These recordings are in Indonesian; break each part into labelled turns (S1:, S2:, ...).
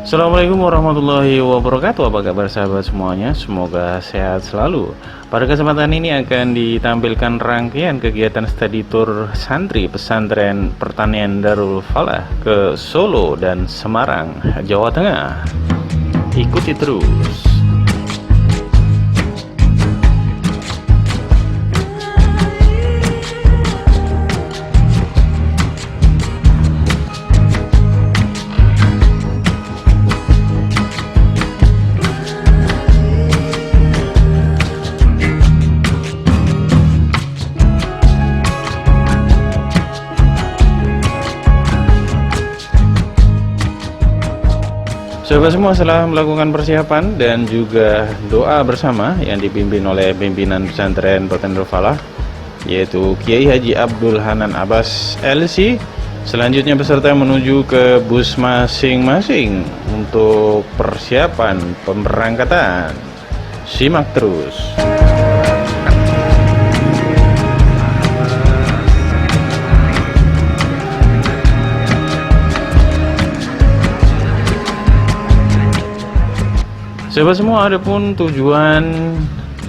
S1: Assalamualaikum warahmatullahi wabarakatuh. Apa kabar sahabat semuanya? Semoga sehat selalu. Pada kesempatan ini akan ditampilkan rangkaian kegiatan study tour santri pesantren pertanian Darul Falah ke Solo dan Semarang, Jawa Tengah. Ikuti terus. Sahabat semua, setelah melakukan persiapan dan juga doa bersama yang dipimpin oleh pimpinan pesantren pertanian Darul Falah, yaitu Kiai Haji Abdul Hanan Abbas LC, selanjutnya peserta menuju ke bus masing-masing untuk persiapan pemberangkatan. Simak terus. Sahabat semua, adapun tujuan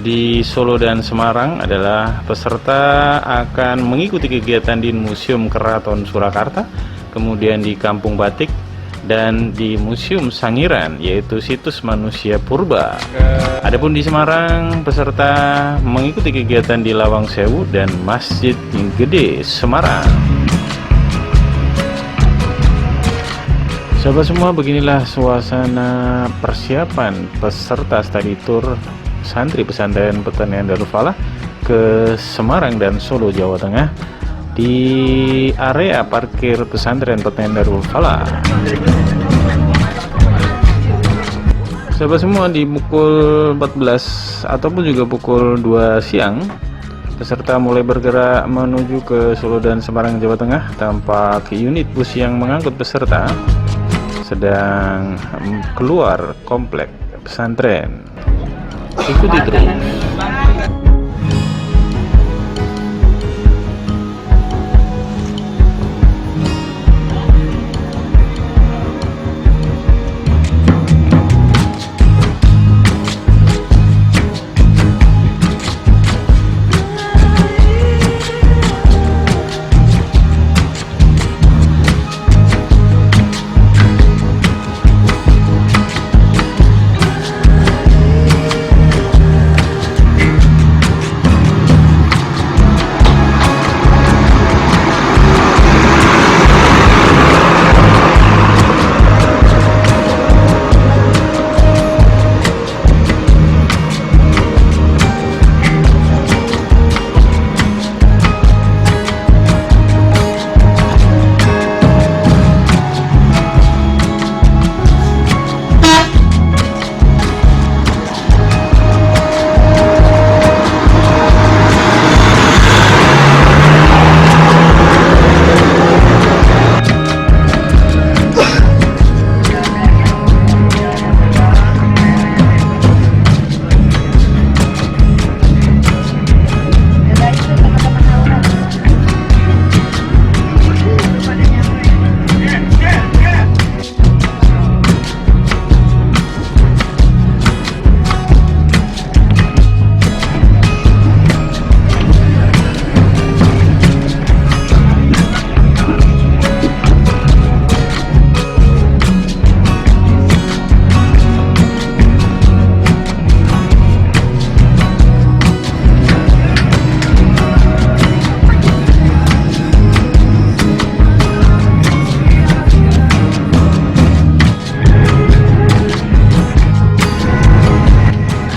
S1: di Solo dan Semarang adalah peserta akan mengikuti kegiatan di Museum Keraton Surakarta, kemudian di Kampung Batik, dan di Museum Sangiran, yaitu situs manusia purba. Adapun di Semarang, peserta mengikuti kegiatan di Lawang Sewu dan Masjid Gede Semarang. Sahabat semua, beginilah suasana persiapan peserta study tour santri pesantren pertanian Darul Falah ke Semarang dan Solo, Jawa Tengah di area parkir pesantren pertanian Darul Falah. Sahabat semua, di pukul 14 ataupun juga pukul 2 siang peserta mulai bergerak menuju ke Solo dan Semarang, Jawa Tengah. Tampak unit bus yang mengangkut peserta sedang keluar komplek pesantren. Ikuti terus.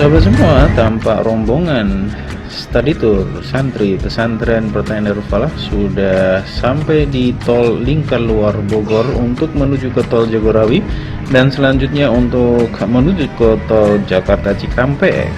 S1: Sahabat semua, tampak rombongan study tour santri pesantren pertanian Darul Falah sudah sampai di tol Lingkar Luar Bogor untuk menuju ke tol Jagorawi dan selanjutnya untuk menuju ke tol Jakarta Cikampek.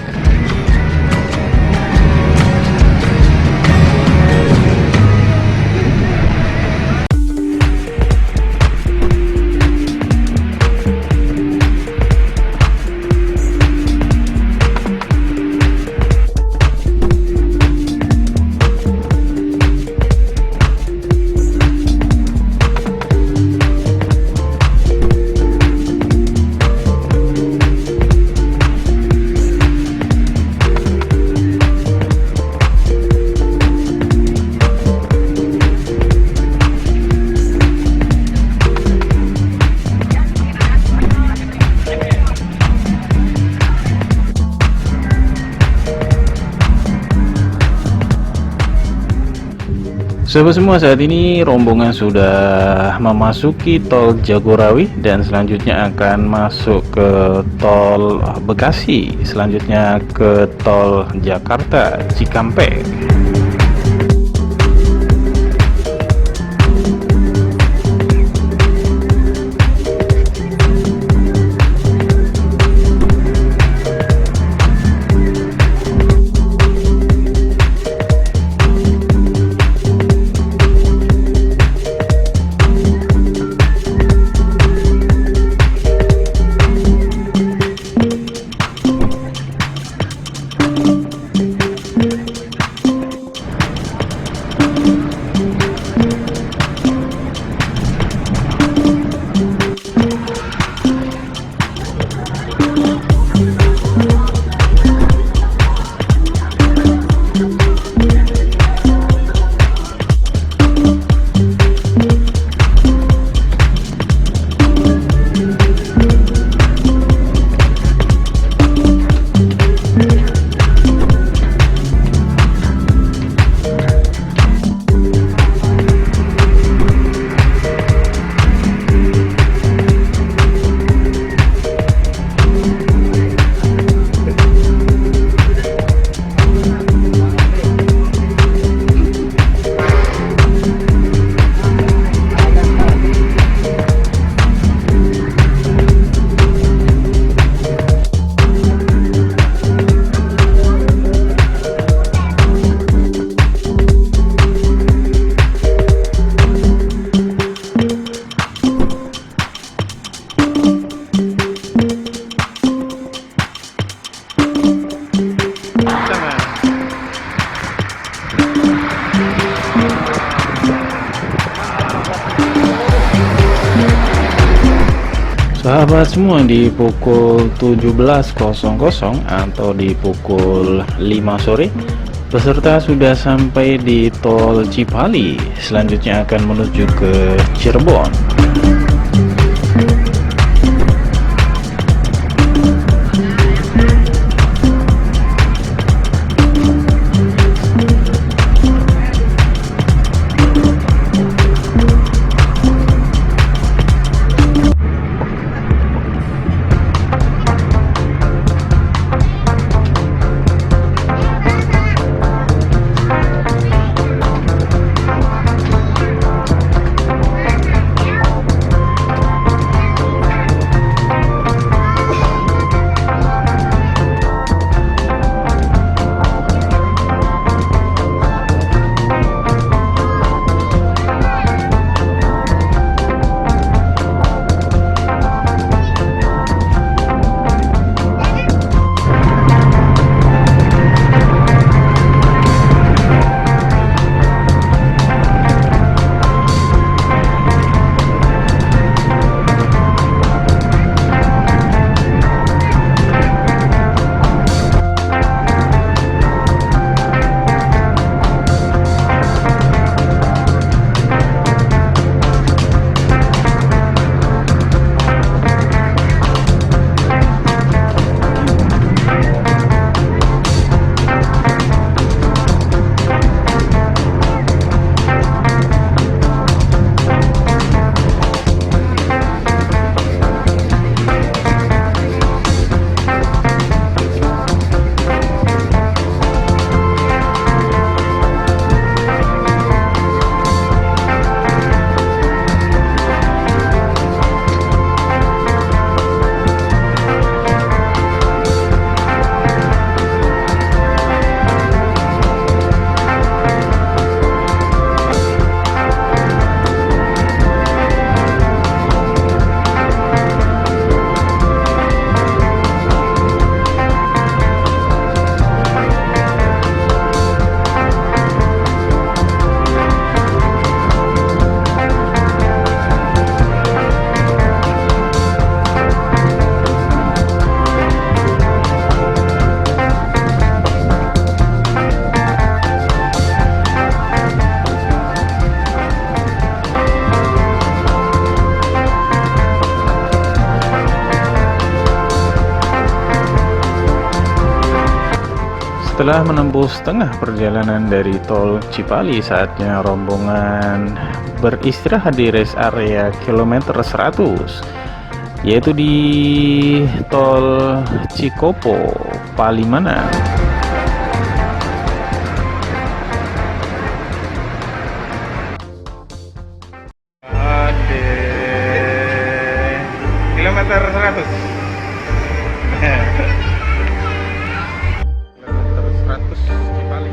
S1: Sahabat semua, saat ini rombongan sudah memasuki tol Jagorawi dan selanjutnya akan masuk ke tol Bekasi, selanjutnya ke tol Jakarta Cikampek. Sahabat semua, di pukul 17.00 atau di pukul 5 sore peserta sudah sampai di tol Cipali, selanjutnya akan menuju ke Cirebon. Setelah menempuh setengah perjalanan dari tol Cipali, saatnya rombongan beristirahat di rest area kilometer 100, yaitu di tol Cikopo, Palimanan. Kilometer 100. Kilometer 100 Cipali.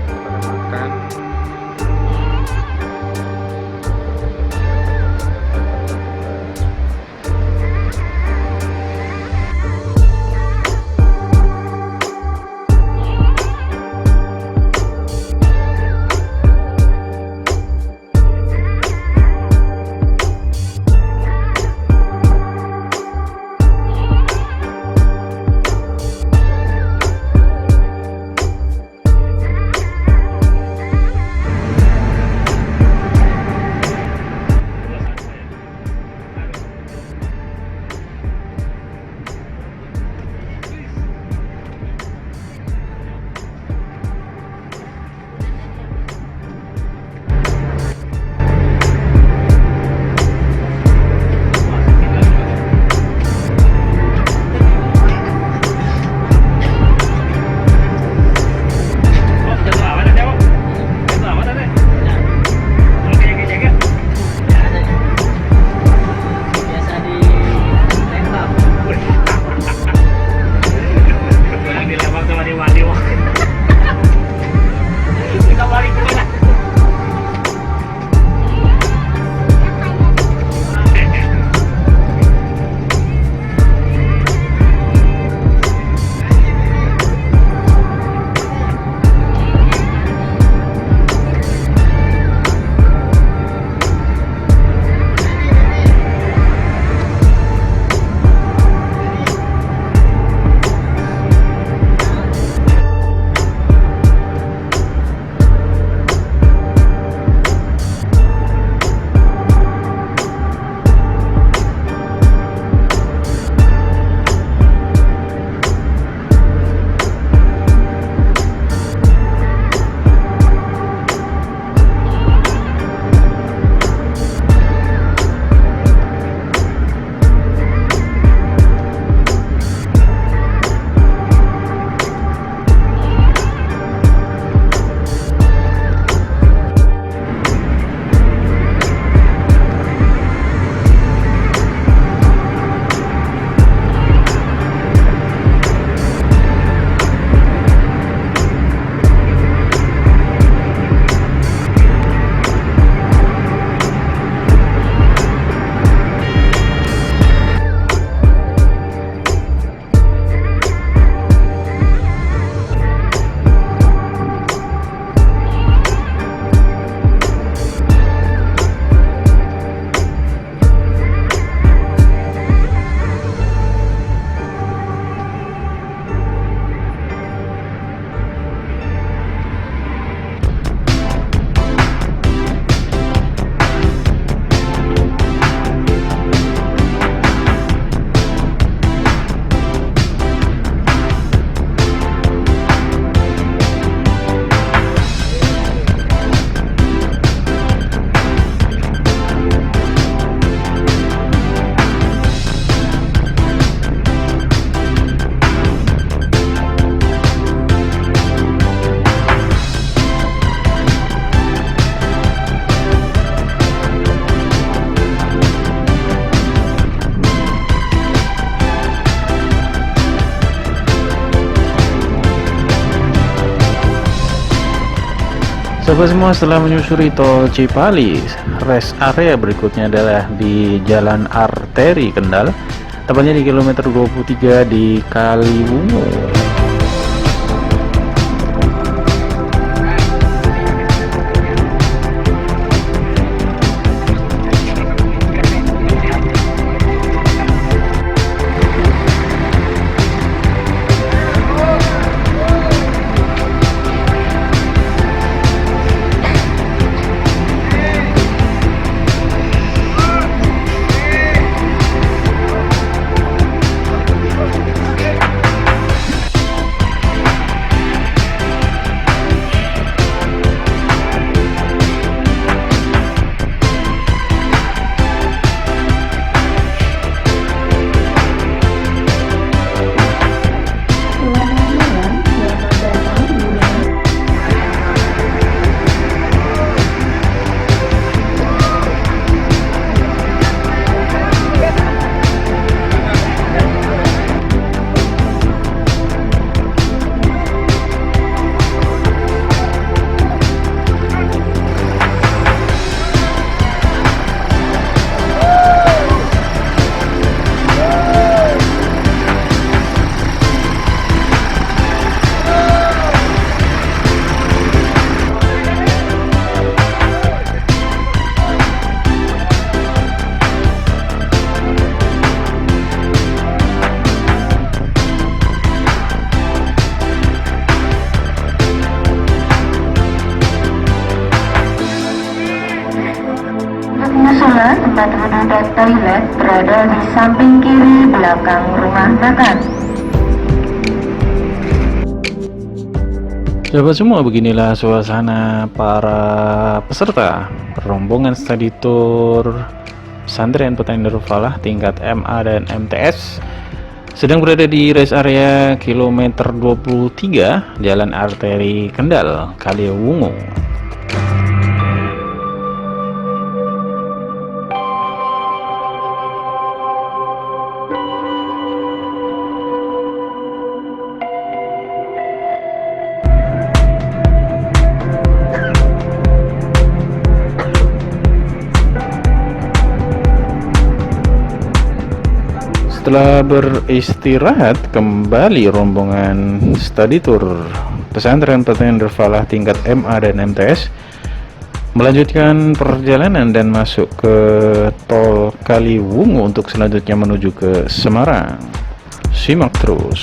S1: Pada makan. Sobat semua, setelah menyusuri tol Cipali, rest area berikutnya adalah di Jalan Arteri Kendal, tepatnya di kilometer 23 di Kaliwungu.
S2: berada di samping kiri belakang rumah makan.
S1: Sahabat semua, beginilah suasana para peserta rombongan studi tour pesantren Petani Darul Falah tingkat MA dan MTS sedang berada di rest area kilometer 23 Jalan Arteri Kendal, Kaliwungu. Setelah beristirahat, kembali rombongan study tour pesantren Petani Darul Falah tingkat MA dan MTS melanjutkan perjalanan dan masuk ke tol Kaliwungu untuk selanjutnya menuju ke Semarang. Simak terus.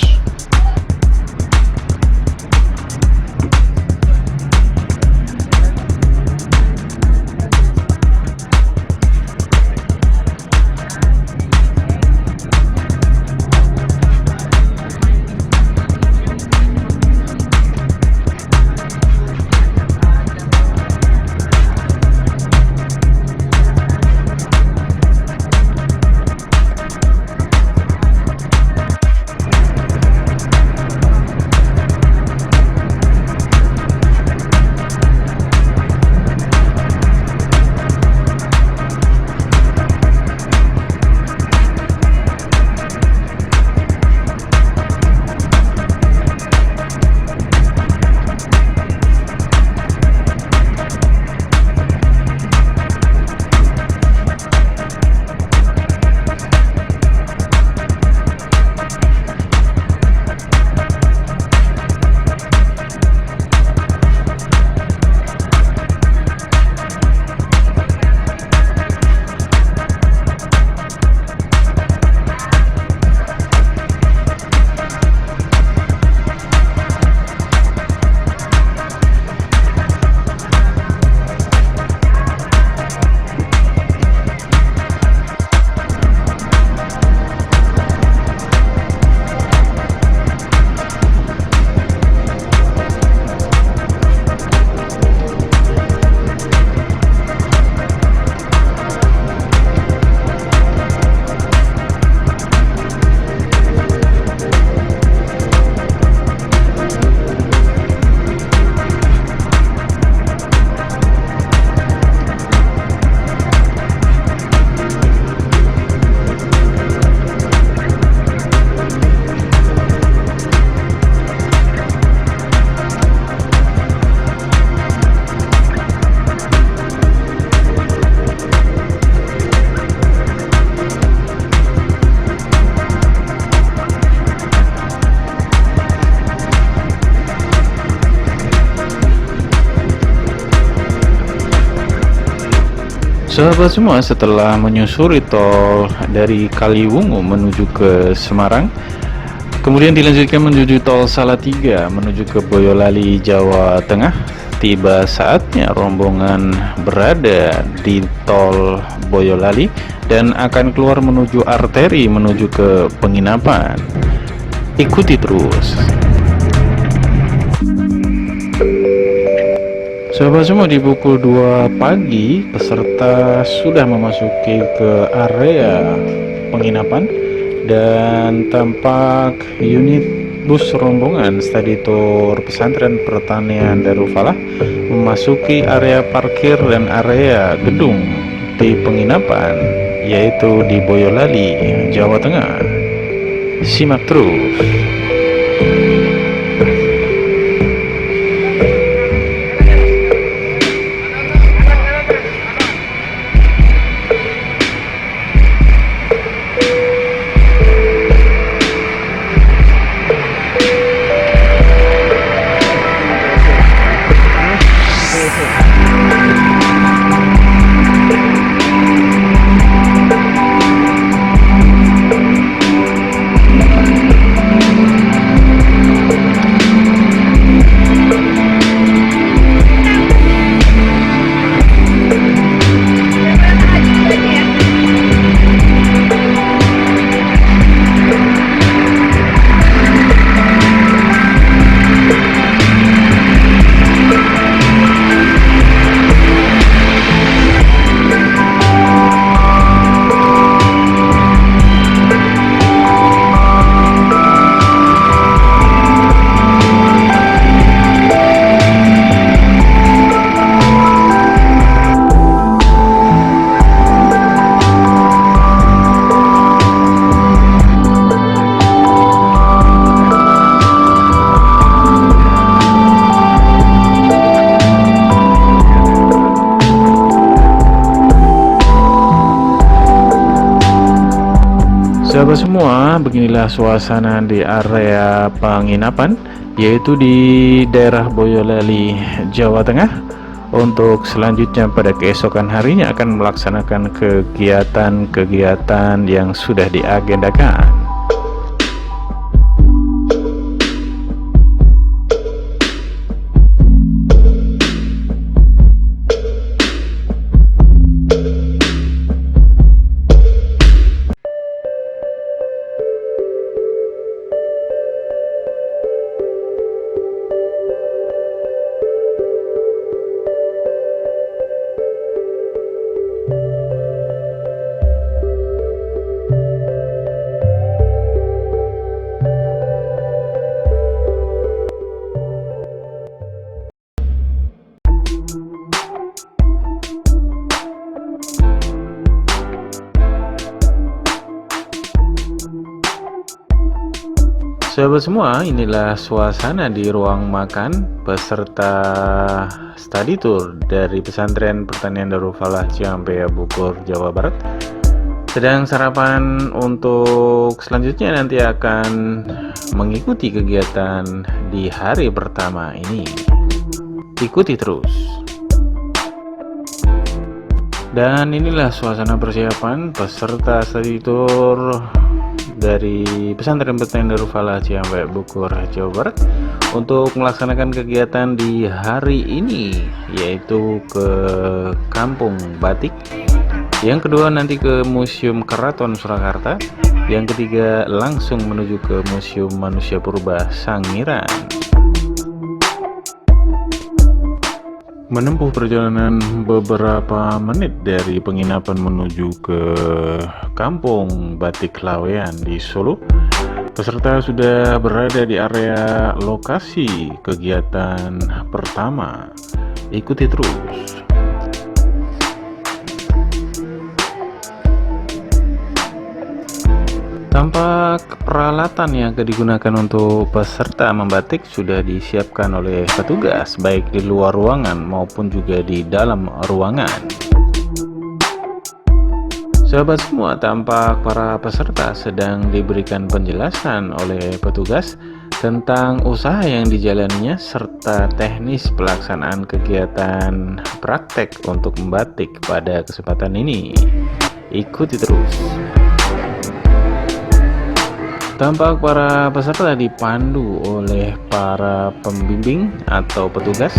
S1: Sahabat semua, setelah menyusuri tol dari Kaliwungu menuju ke Semarang, kemudian dilanjutkan menuju tol Salatiga menuju ke Boyolali, Jawa Tengah, tiba saatnya rombongan berada di tol Boyolali dan akan keluar menuju arteri menuju ke penginapan. Ikuti terus. Sahabat semua, di pukul 2 pagi peserta sudah memasuki ke area penginapan dan tampak unit bus rombongan study tour pesantren pertanian Darul Falah memasuki area parkir dan area gedung di penginapan, yaitu di Boyolali, Jawa Tengah. Simak terus. Sahabat semua, beginilah suasana di area penginapan, yaitu di daerah Boyolali, Jawa Tengah. Untuk selanjutnya pada keesokan harinya akan melaksanakan kegiatan-kegiatan yang sudah diagendakan. Sahabat semua, inilah suasana di ruang makan peserta study tour dari Pesantren Pertanian Darul Falah Ciampea, Bogor, Jawa Barat. Sedang sarapan untuk selanjutnya nanti akan mengikuti kegiatan di hari pertama ini. Ikuti terus. Dan inilah suasana persiapan peserta study tour dari Pesantren Pertanian Darul Falah Ciampea, Bogor, Jawa Barat untuk melaksanakan kegiatan di hari ini, yaitu ke Kampung Batik. Yang kedua nanti ke Museum Keraton Surakarta. Yang ketiga langsung menuju ke Museum Manusia Purba Sangiran. Menempuh perjalanan beberapa menit dari penginapan menuju ke Kampung Batik Lawean di Solo, peserta sudah berada di area lokasi kegiatan pertama. Ikuti terus. Tampak peralatan yang digunakan untuk peserta membatik sudah disiapkan oleh petugas, baik di luar ruangan maupun juga di dalam ruangan. Sahabat semua, tampak para peserta sedang diberikan penjelasan oleh petugas tentang usaha yang dijalaninya serta teknis pelaksanaan kegiatan praktek untuk membatik pada kesempatan ini. Ikuti terus. Tampak para peserta dipandu oleh para pembimbing atau petugas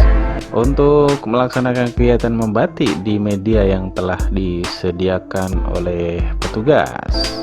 S1: untuk melaksanakan kegiatan membatik di media yang telah disediakan oleh petugas.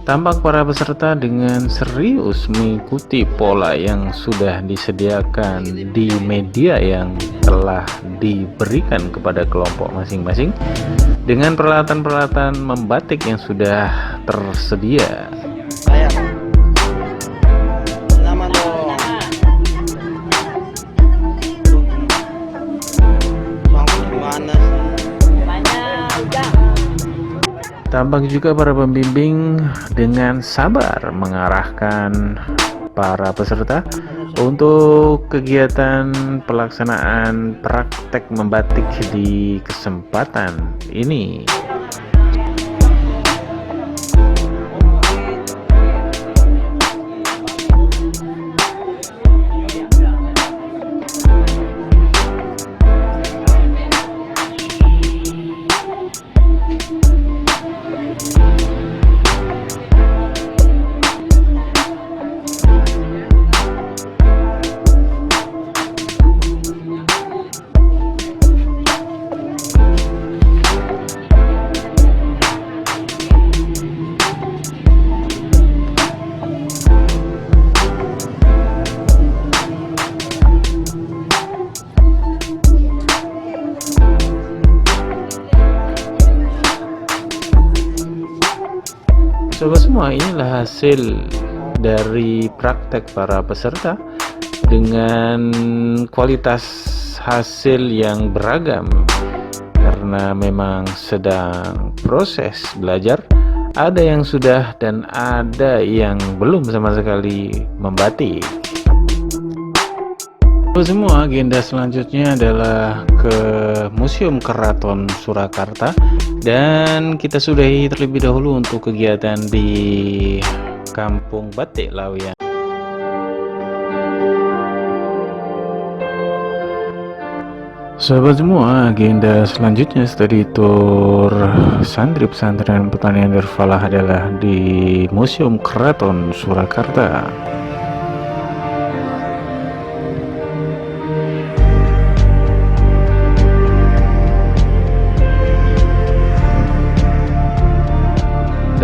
S1: Tampak para peserta dengan serius mengikuti pola yang sudah disediakan di media yang telah diberikan kepada kelompok masing-masing dengan peralatan-peralatan membatik yang sudah tersedia. Tampak juga para pembimbing dengan sabar mengarahkan para peserta untuk kegiatan pelaksanaan praktek membatik di kesempatan ini. Sobat semua, inilah hasil dari praktek para peserta dengan kualitas hasil yang beragam karena memang sedang proses belajar. Ada yang sudah dan ada yang belum sama sekali membatik. Semua agenda selanjutnya adalah ke Museum Keraton Surakarta dan kita sudahi terlebih dahulu untuk kegiatan di Kampung Batik Laweyan. Sahabat semua, agenda selanjutnya studi tour santri pesantren pertanian Darfalah adalah di Museum Keraton Surakarta.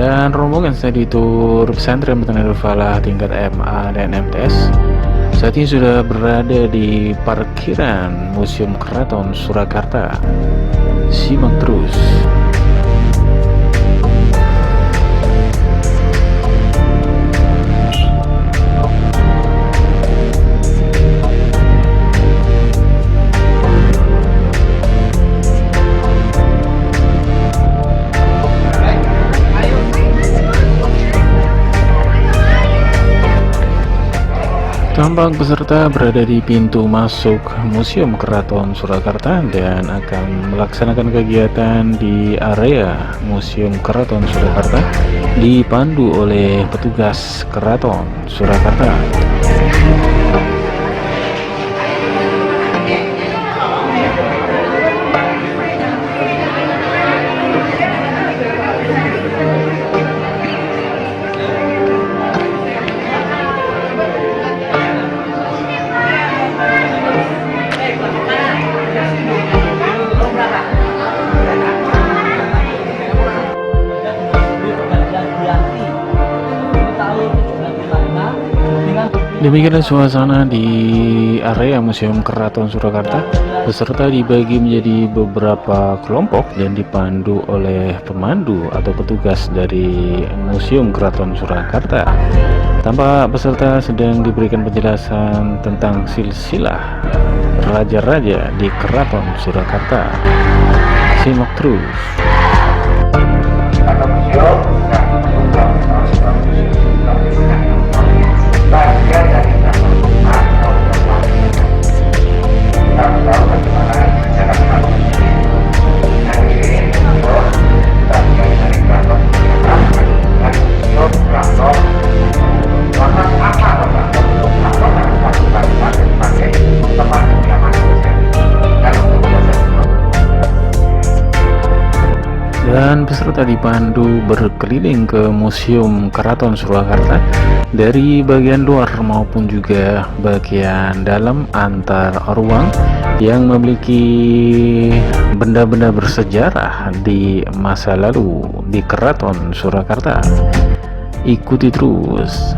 S1: Dan rombongan studi tour pesantren pertanian Darfalah tingkat MA dan MTS saat ini sudah berada di parkiran Museum Keraton Surakarta. Simak terus. Tampak peserta berada di pintu masuk Museum Keraton Surakarta dan akan melaksanakan kegiatan di area Museum Keraton Surakarta dipandu oleh petugas Keraton Surakarta. Demikianlah suasana di area Museum Keraton Surakarta. Peserta dibagi menjadi beberapa kelompok dan dipandu oleh pemandu atau petugas dari Museum Keraton Surakarta. Tampak peserta sedang diberikan penjelasan tentang silsilah raja-raja di Keraton Surakarta. Simak terus. Dan peserta dipandu berkeliling ke Museum Keraton Surakarta dari bagian luar maupun juga bagian dalam antar ruang yang memiliki benda-benda bersejarah di masa lalu di Keraton Surakarta. ikuti terus.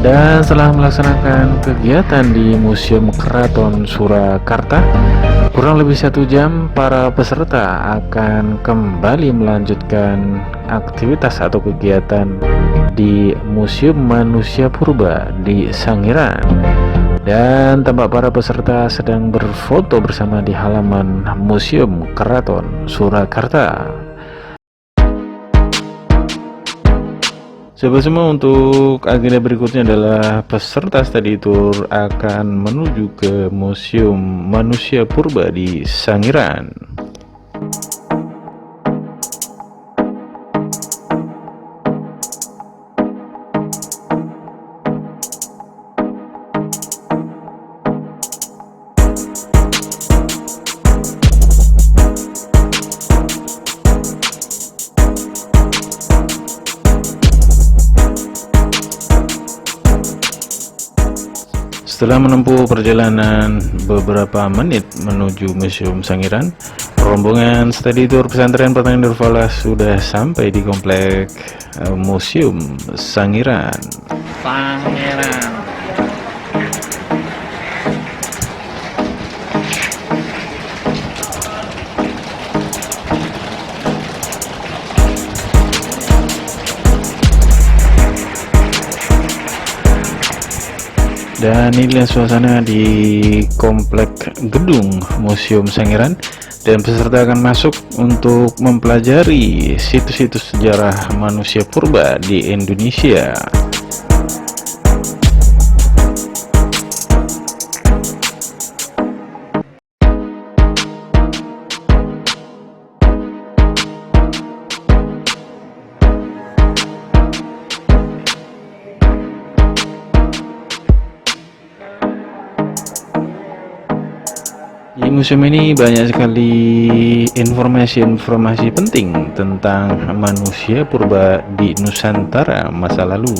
S1: Dan setelah melaksanakan kegiatan di Museum Keraton Surakarta kurang lebih 1 jam, para peserta akan kembali melanjutkan aktivitas atau kegiatan di Museum Manusia Purba di Sangiran. Dan tampak para peserta sedang berfoto bersama di halaman Museum Keraton Surakarta. Sobat semua, untuk agenda berikutnya adalah peserta study tour akan menuju ke Museum Manusia Purba di Sangiran. Setelah menempuh perjalanan beberapa menit menuju Museum Sangiran, rombongan study tour pesantren Pertengahan Nurfalah sudah sampai di komplek Museum Sangiran. Dan inilah suasana di komplek gedung Museum Sangiran, dan peserta akan masuk untuk mempelajari situs-situs sejarah manusia purba di Indonesia. Di museum ini banyak sekali informasi-informasi penting tentang manusia purba di Nusantara masa lalu.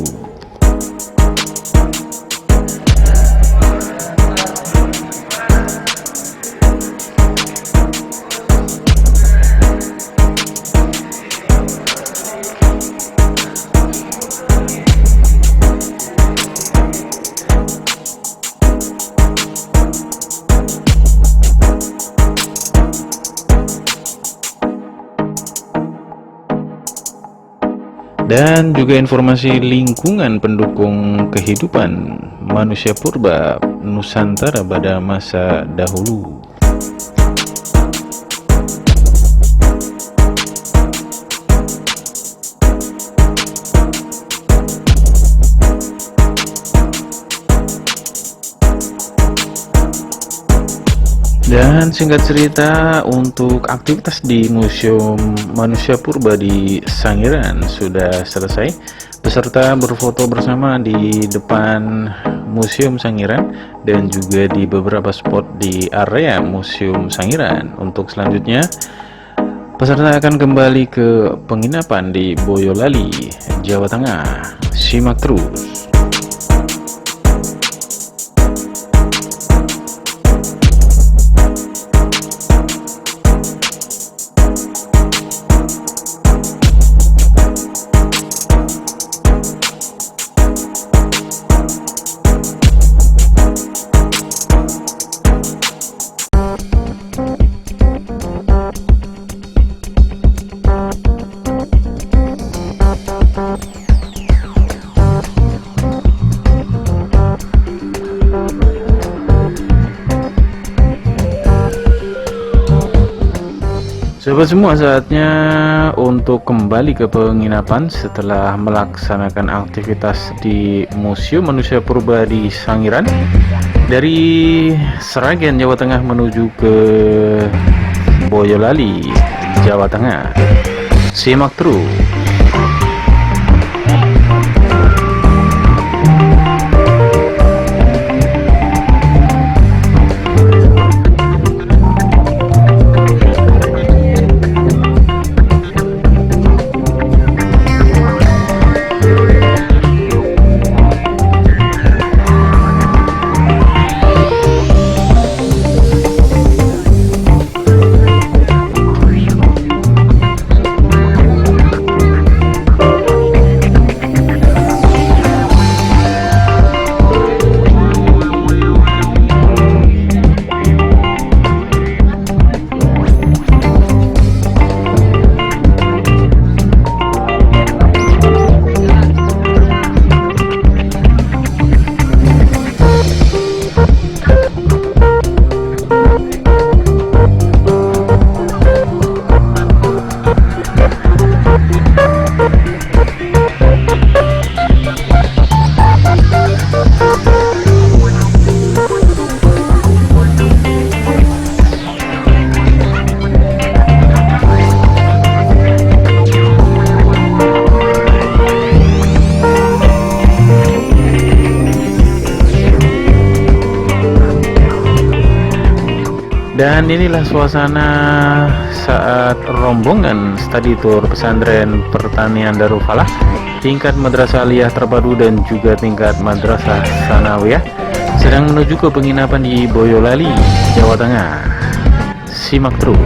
S1: Dan juga informasi lingkungan pendukung kehidupan manusia purba Nusantara pada masa dahulu. Dan singkat cerita, untuk aktivitas di Museum Manusia Purba di Sangiran sudah selesai. Peserta berfoto bersama di depan Museum Sangiran dan juga di beberapa spot di area Museum Sangiran. Untuk selanjutnya, peserta akan kembali ke penginapan di Boyolali, Jawa Tengah. Simak terus. Sobat semua, saatnya untuk kembali ke penginapan setelah melaksanakan aktivitas di Museum Manusia Purba di Sangiran. Dari Sragen, Jawa Tengah menuju ke Boyolali, Jawa Tengah. Simak terus. Dan inilah suasana saat rombongan study tour pesantren pertanian Darul Falah tingkat madrasah aliyah terpadu dan juga tingkat madrasah sanawiyah sedang menuju ke penginapan di Boyolali, Jawa Tengah. Simak terus.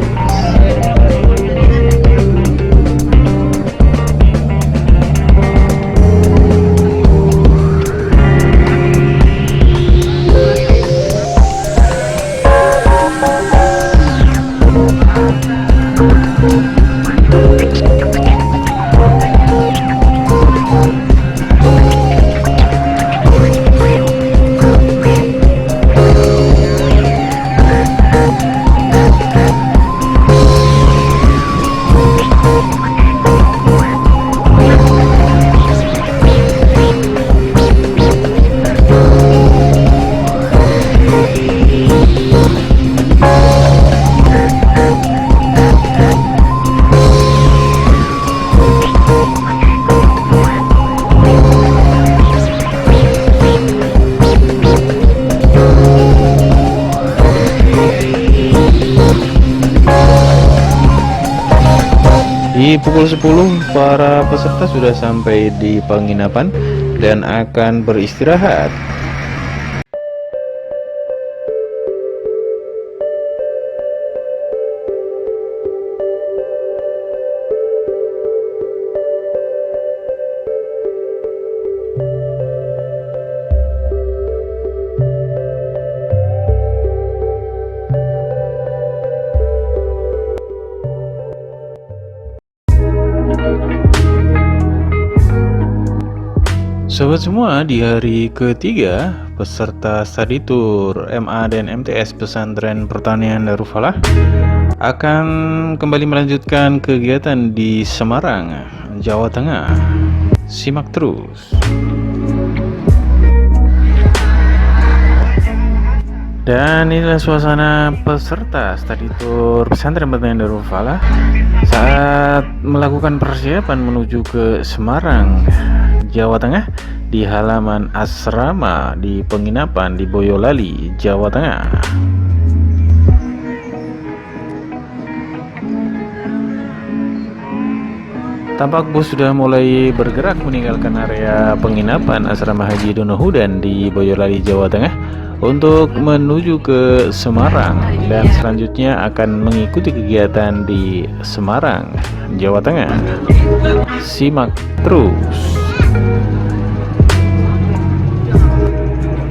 S1: Di pukul 10, para peserta sudah sampai di penginapan dan akan beristirahat. Sobat semua, di hari ketiga peserta study tour MA dan MTS Pesantren Pertanian Darul Falah akan kembali melanjutkan kegiatan di Semarang, Jawa Tengah. Simak terus. Dan inilah suasana peserta study tour pesantren Batang Darul Falah saat melakukan persiapan menuju ke Semarang, Jawa Tengah di halaman asrama di penginapan di Boyolali, Jawa Tengah. Tampak bus sudah mulai bergerak meninggalkan area penginapan asrama Haji Donohudan di Boyolali, Jawa Tengah untuk menuju ke Semarang dan selanjutnya akan mengikuti kegiatan di Semarang, Jawa Tengah. Simak terus.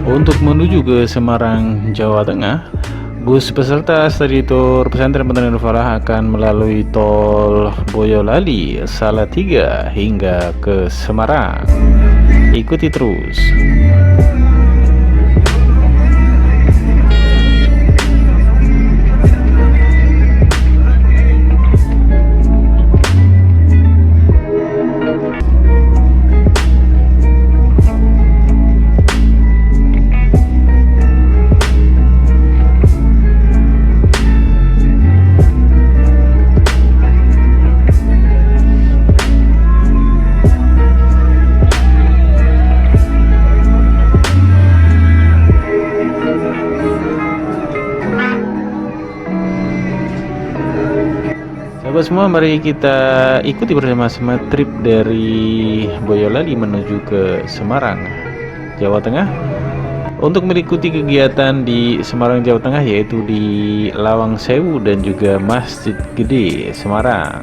S1: Untuk menuju ke Semarang, Jawa Tengah, bus peserta study tour pesantren Batang Darul Falah akan melalui tol Boyolali, Salatiga hingga ke Semarang. Ikuti terus. Sahabat semua, mari kita ikuti bersama-sama trip dari Boyolali menuju ke Semarang, Jawa Tengah untuk mengikuti kegiatan di Semarang, Jawa Tengah, yaitu di Lawang Sewu dan juga Masjid Gede Semarang.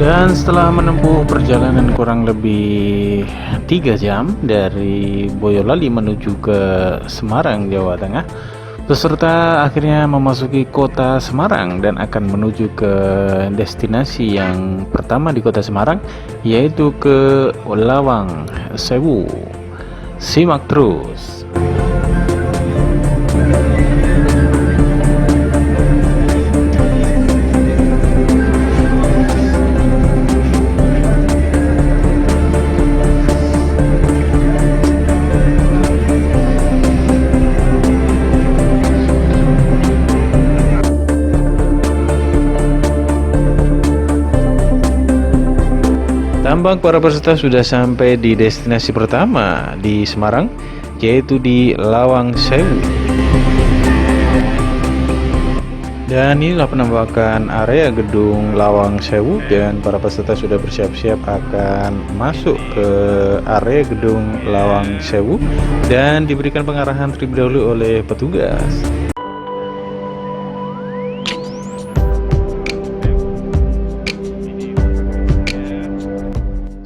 S1: Dan setelah menempuh perjalanan kurang lebih 3 jam dari Boyolali menuju ke Semarang, Jawa Tengah, peserta akhirnya memasuki kota Semarang dan akan menuju ke destinasi yang pertama di kota Semarang, yaitu ke Lawang Sewu. Simak terus. Tampak para peserta sudah sampai di destinasi pertama di Semarang, yaitu di Lawang Sewu. Dan inilah penampakan area gedung Lawang Sewu, dan para peserta sudah bersiap-siap akan masuk ke area gedung Lawang Sewu dan diberikan pengarahan terlebih dahulu oleh petugas.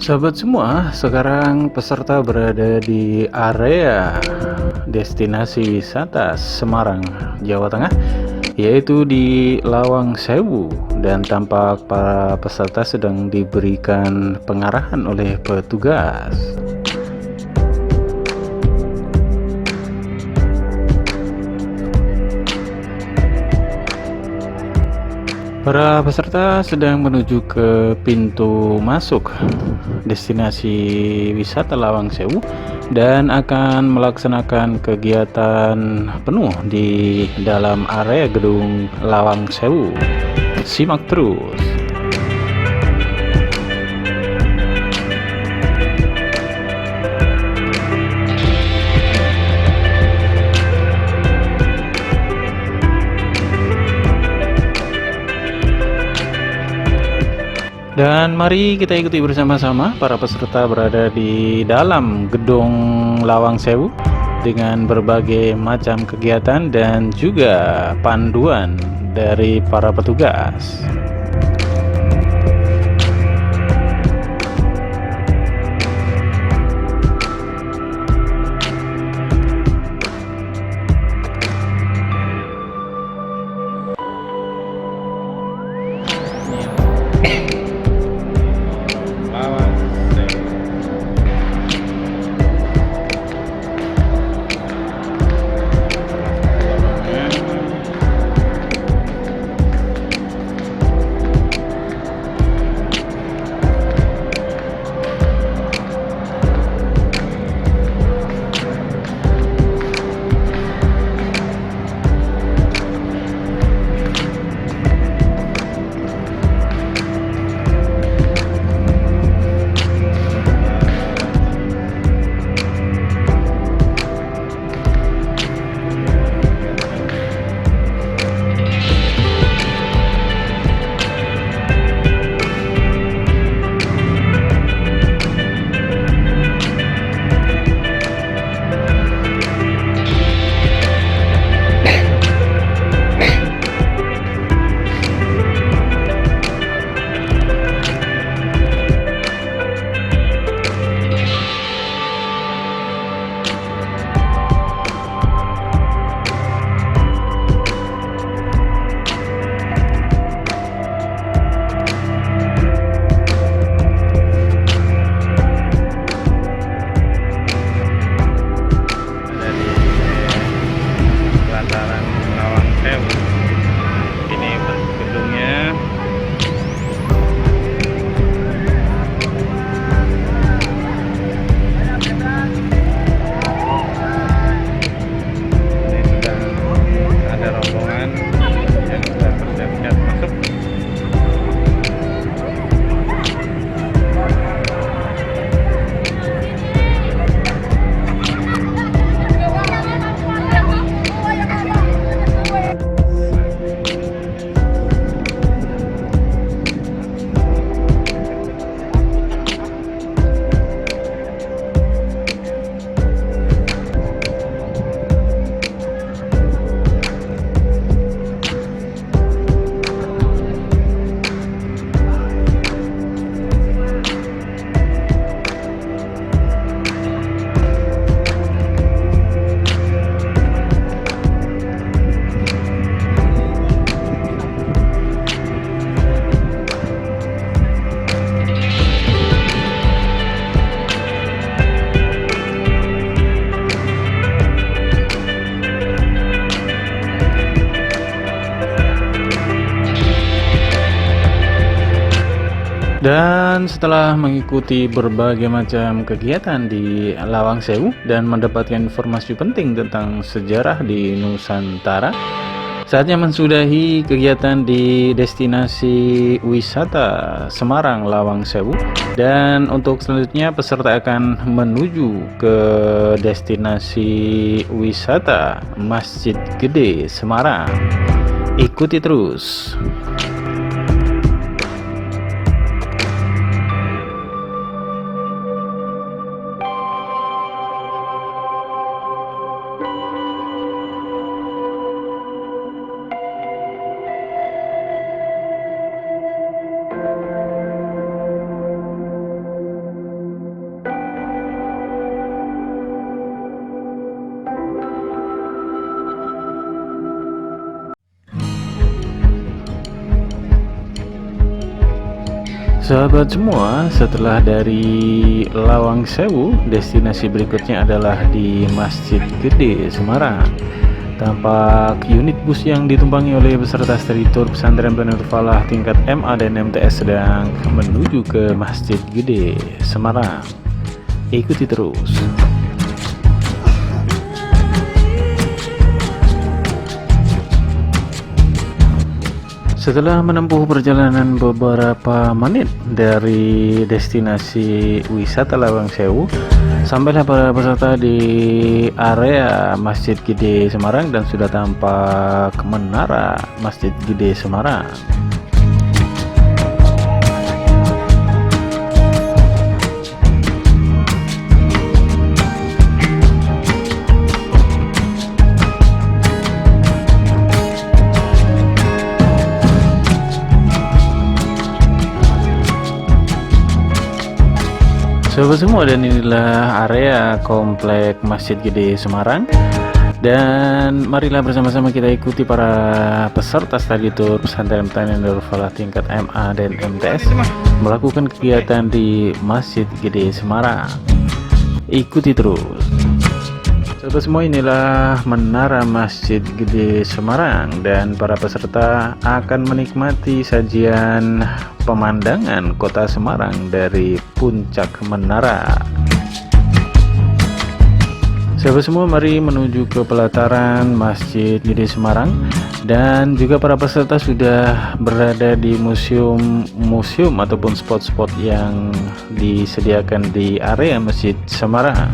S1: Sahabat semua, sekarang peserta berada di area destinasi wisata Semarang, Jawa Tengah, yaitu di Lawang Sewu, dan tampak para peserta sedang diberikan pengarahan oleh petugas. Para peserta sedang menuju ke pintu masuk destinasi wisata Lawang Sewu dan akan melaksanakan kegiatan penuh di dalam area gedung Lawang Sewu. Simak terus. Dan mari kita ikuti bersama-sama para peserta berada di dalam gedung Lawang Sewu dengan berbagai macam kegiatan dan juga panduan dari para petugas. Dan setelah mengikuti berbagai macam kegiatan di Lawang Sewu dan mendapatkan informasi penting tentang sejarah di Nusantara, saatnya mensudahi kegiatan di destinasi wisata Semarang Lawang Sewu. Dan untuk selanjutnya peserta akan menuju ke destinasi wisata Masjid Gede Semarang. Ikuti terus. Sahabat semua, setelah dari Lawang Sewu, destinasi berikutnya adalah di Masjid Gede Semarang. Tampak unit bus yang ditumpangi oleh peserta studi tour pesantren Nurul Falah tingkat MA dan MTS sedang menuju ke Masjid Gede Semarang. Ikuti terus. Setelah menempuh perjalanan beberapa menit dari destinasi wisata Lawang Sewu, sampailah para peserta di area Masjid Gede Semarang dan sudah tampak menara Masjid Gede Semarang. Sobat semua, dan inilah area komplek Masjid Gede Semarang. Dan marilah bersama-sama kita ikuti para peserta studi tour pesantren Nurul Falah tingkat MA dan MTS melakukan kegiatan di Masjid Gede Semarang. Ikuti terus. Sobat semua, inilah menara Masjid Gede Semarang dan para peserta akan menikmati sajian pemandangan kota Semarang dari puncak menara. Sahabat semua, mari menuju ke pelataran Masjid Gede Semarang. Dan juga para peserta sudah berada di museum ataupun spot-spot yang disediakan di area Masjid Semarang.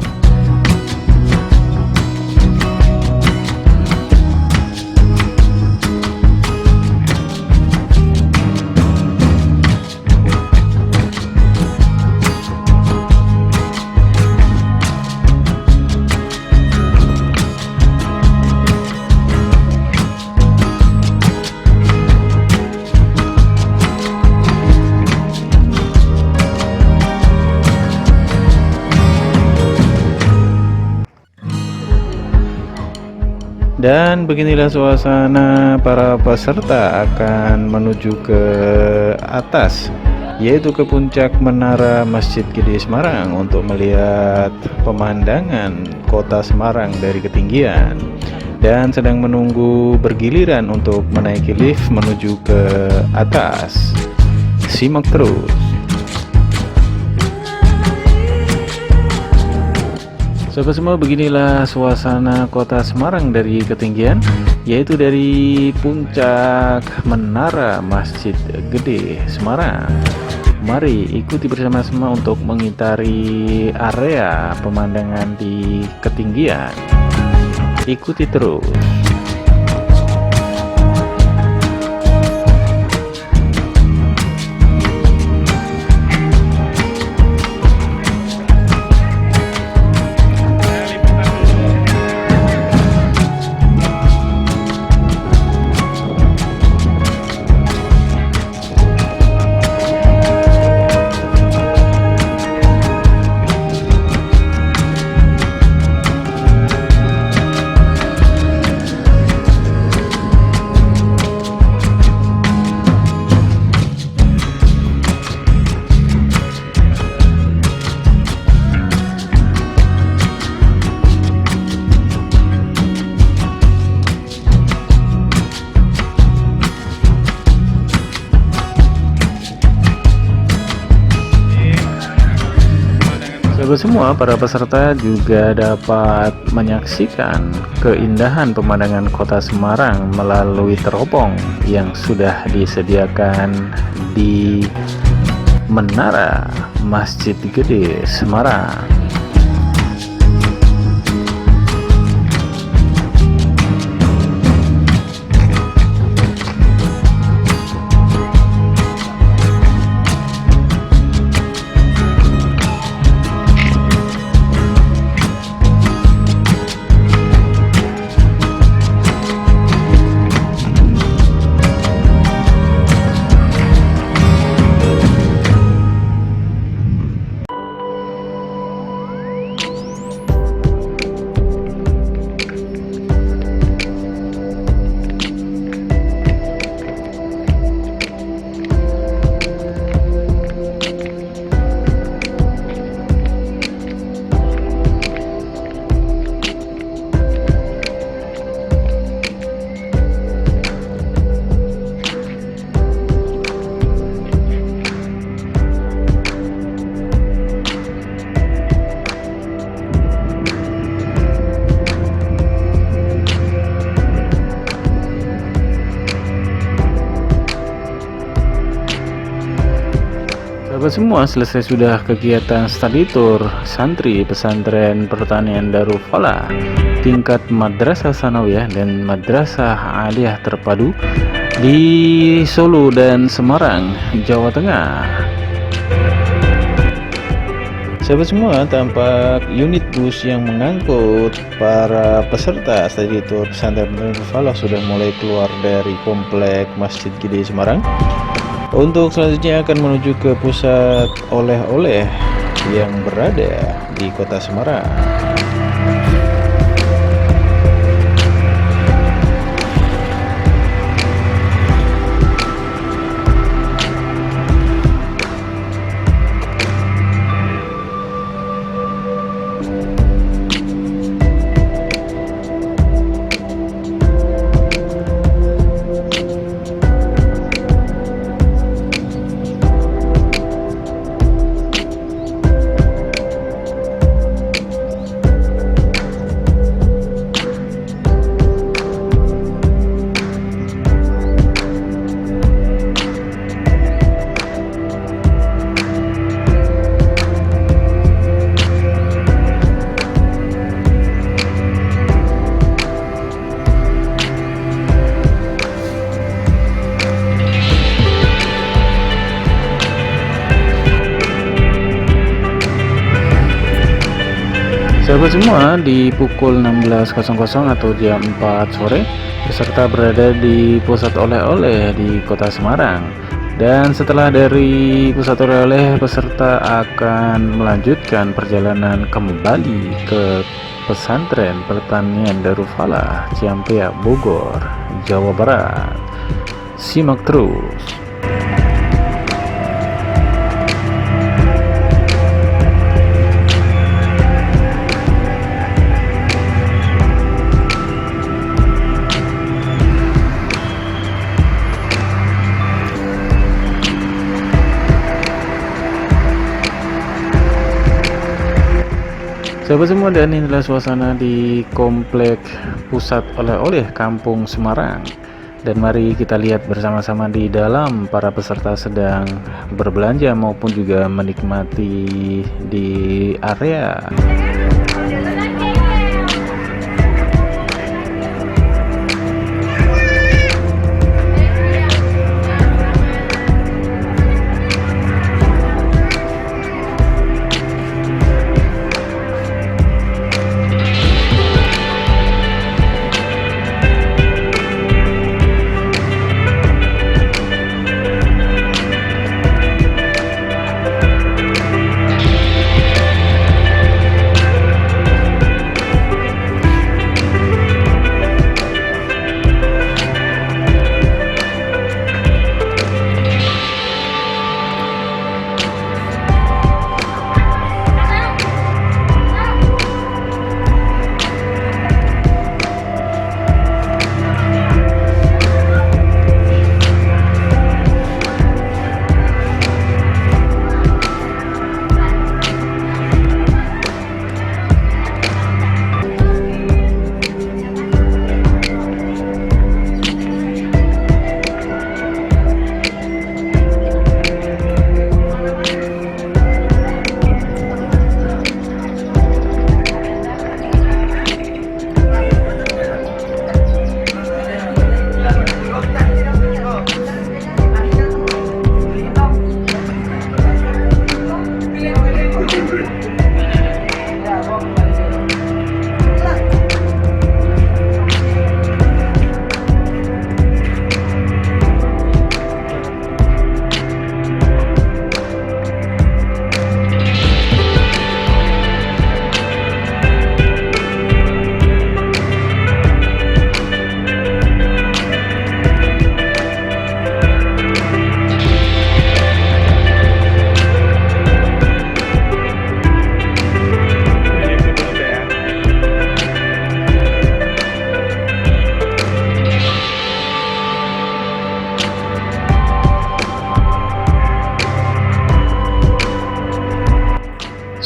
S1: Dan beginilah suasana para peserta akan menuju ke atas, yaitu ke puncak menara Masjid Gede Semarang untuk melihat pemandangan kota Semarang dari ketinggian, dan sedang menunggu bergiliran untuk menaiki lift menuju ke atas. Simak terus. Sobat semua, beginilah suasana kota Semarang dari ketinggian, yaitu dari puncak menara Masjid Gede Semarang. Mari ikuti bersama-sama untuk mengitari area pemandangan di ketinggian. Ikuti terus. Sahabat semua, para peserta juga dapat menyaksikan keindahan pemandangan kota Semarang melalui teropong yang sudah disediakan di Menara Masjid Gede Semarang. Sahabat semua, selesai sudah kegiatan study tour santri pesantren pertanian Darul Falah tingkat Madrasah Sanawiyah dan Madrasah Aliyah terpadu di Solo dan Semarang, Jawa Tengah. Sahabat semua, tampak unit bus yang mengangkut para peserta study tour pesantren Darul Falah sudah mulai keluar dari komplek Masjid Gede Semarang. Untuk selanjutnya akan menuju ke pusat oleh-oleh yang berada di kota Semarang. Sahabat semua, di pukul 16.00 atau jam 4 sore, peserta berada di pusat oleh-oleh di kota Semarang. Dan setelah dari pusat oleh-oleh, peserta akan melanjutkan perjalanan kembali ke pesantren pertanian Darul Falah, Ciampea, Bogor, Jawa Barat. Simak terus. Sahabat semua, dan inilah suasana di komplek pusat oleh-oleh Kampung Semarang. Dan mari kita lihat bersama-sama di dalam para peserta sedang berbelanja maupun juga menikmati di area.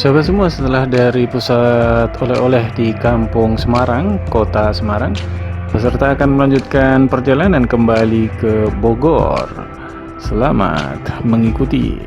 S1: Sahabat semua, setelah dari pusat oleh-oleh di Kampung Semarang, Kota Semarang, peserta akan melanjutkan perjalanan kembali ke Bogor. Selamat mengikuti.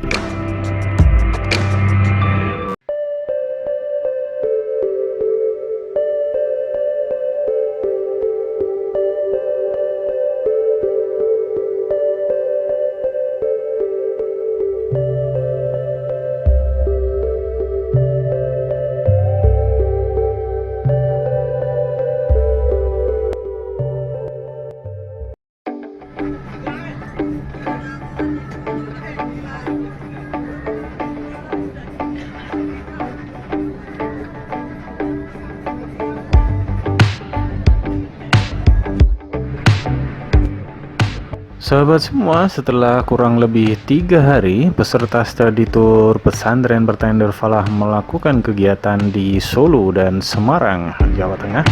S1: Sahabat semua, setelah kurang lebih 3 hari, peserta study tour pesantren bertender falah melakukan kegiatan di Solo dan Semarang, Jawa Tengah.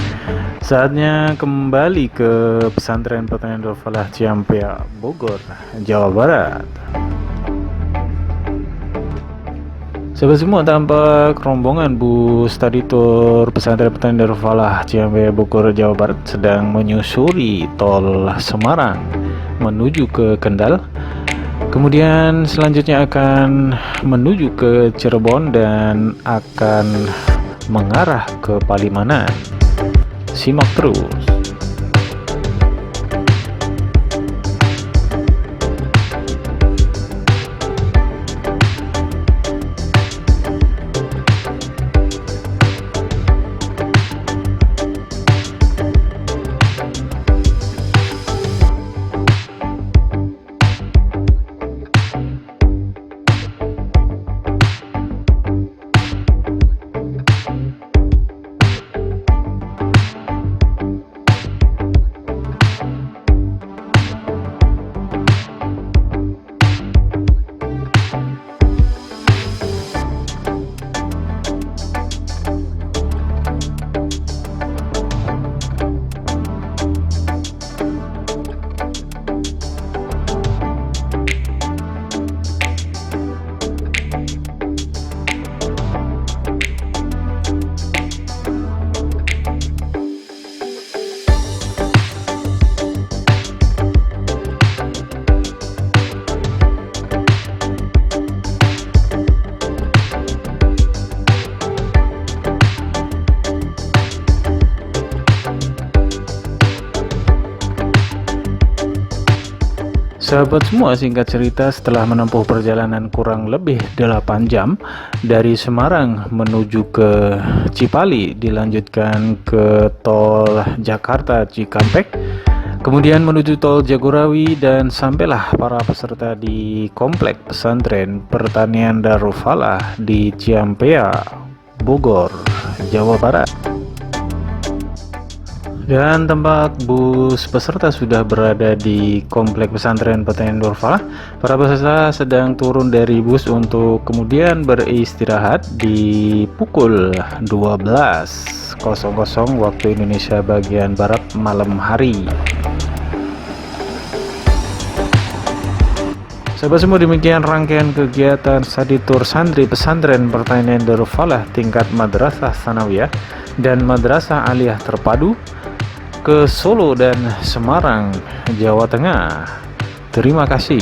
S1: Saatnya kembali ke pesantren bertender falah Ciampea, Bogor, Jawa Barat. Sahabat semua, tampak rombongan bus study tour pesantren bertender falah Ciampea, Bogor, Jawa Barat sedang menyusuri tol Semarang menuju ke Kendal, kemudian selanjutnya akan menuju ke Cirebon dan akan mengarah ke Palimanan. Simak terus. Sahabat semua, singkat cerita, setelah menempuh perjalanan kurang lebih 8 jam dari Semarang menuju ke Cipali, dilanjutkan ke tol Jakarta Cikampek, kemudian menuju tol Jagorawi, dan sampailah para peserta di Komplek Pesantren Pertanian Darul Falah di Ciampea, Bogor, Jawa Barat. Dan tampak bus peserta sudah berada di Komplek Pesantren Pertanian Darul Falah. Para peserta sedang turun dari bus untuk kemudian beristirahat di pukul 12.00 waktu Indonesia bagian Barat malam hari. Sahabat semua, demikian rangkaian kegiatan study tour santri pesantren Pertanian Darul Falah tingkat Madrasah Sanawiyah dan Madrasah Aliyah Terpadu ke Solo dan Semarang, Jawa Tengah. Terima kasih.